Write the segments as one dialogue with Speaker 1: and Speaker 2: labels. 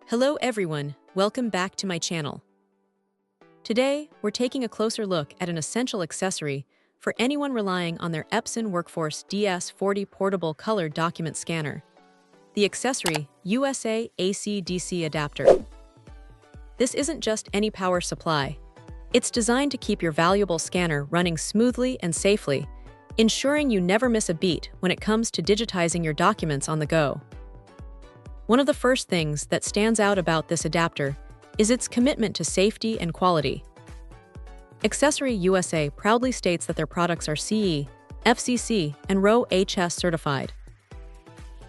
Speaker 1: Hello everyone, welcome back to my channel. Today, we're taking a closer look at an essential accessory for anyone relying on their Epson Workforce DS-40 portable color document scanner, the Accessory USA AC DC adapter. This isn't just any power supply. It's designed to keep your valuable scanner running smoothly and safely, ensuring you never miss a beat when it comes to digitizing your documents on the go. One of the first things that stands out about this adapter is its commitment to safety and quality. Accessory USA proudly states that their products are CE, FCC, and RoHS certified.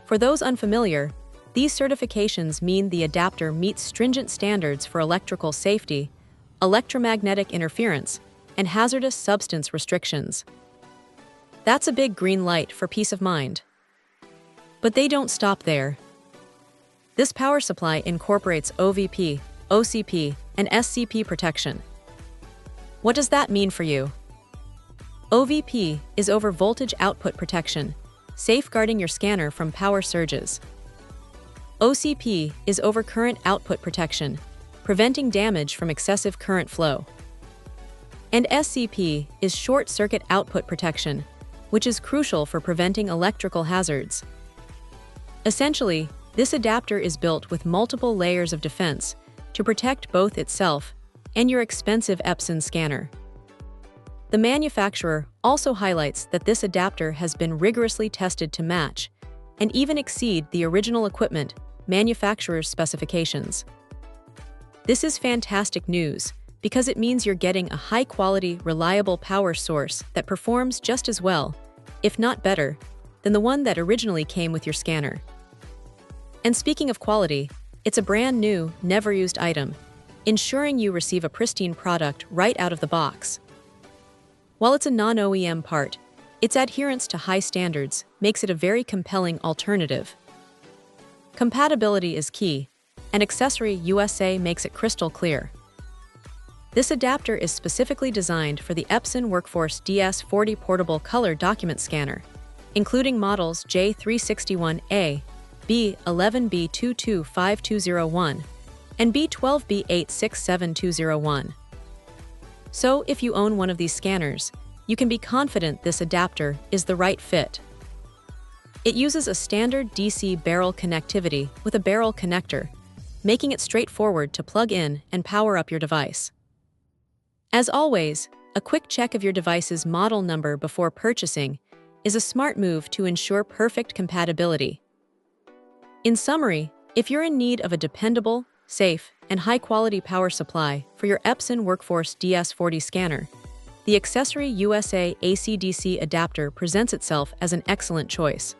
Speaker 1: For those unfamiliar, these certifications mean the adapter meets stringent standards for electrical safety, electromagnetic interference, and hazardous substance restrictions. That's a big green light for peace of mind. But they don't stop there. This power supply incorporates OVP, OCP, and SCP protection. What does that mean for you? OVP is over voltage output protection, safeguarding your scanner from power surges. OCP is over current output protection, preventing damage from excessive current flow. And SCP is short circuit output protection, which is crucial for preventing electrical hazards. Essentially, this adapter is built with multiple layers of defense to protect both itself and your expensive Epson scanner. The manufacturer also highlights that this adapter has been rigorously tested to match and even exceed the original equipment manufacturer's specifications. This is fantastic news because it means you're getting a high-quality, reliable power source that performs just as well, if not better, than the one that originally came with your scanner. And speaking of quality, it's a brand new, never-used item, ensuring you receive a pristine product right out of the box. While it's a non-OEM part, its adherence to high standards makes it a very compelling alternative. Compatibility is key, and Accessory USA makes it crystal clear. This adapter is specifically designed for the Epson Workforce DS-40 portable color document scanner, including models J361A, B11B225201, and B12B867201. So, if you own one of these scanners, you can be confident this adapter is the right fit. It uses a standard DC barrel connectivity with a barrel connector, making it straightforward to plug in and power up your device. As always, a quick check of your device's model number before purchasing is a smart move to ensure perfect compatibility. In summary, if you're in need of a dependable, safe, and high-quality power supply for your Epson Workforce DS-40 scanner, the Accessory USA AC DC adapter presents itself as an excellent choice.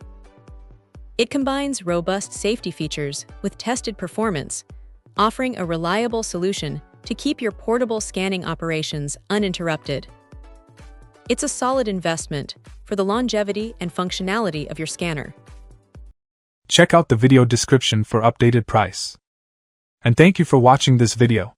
Speaker 1: It combines robust safety features with tested performance, offering a reliable solution to keep your portable scanning operations uninterrupted. It's a solid investment for the longevity and functionality of your scanner.
Speaker 2: Check out the video description for updated price. And thank you for watching this video.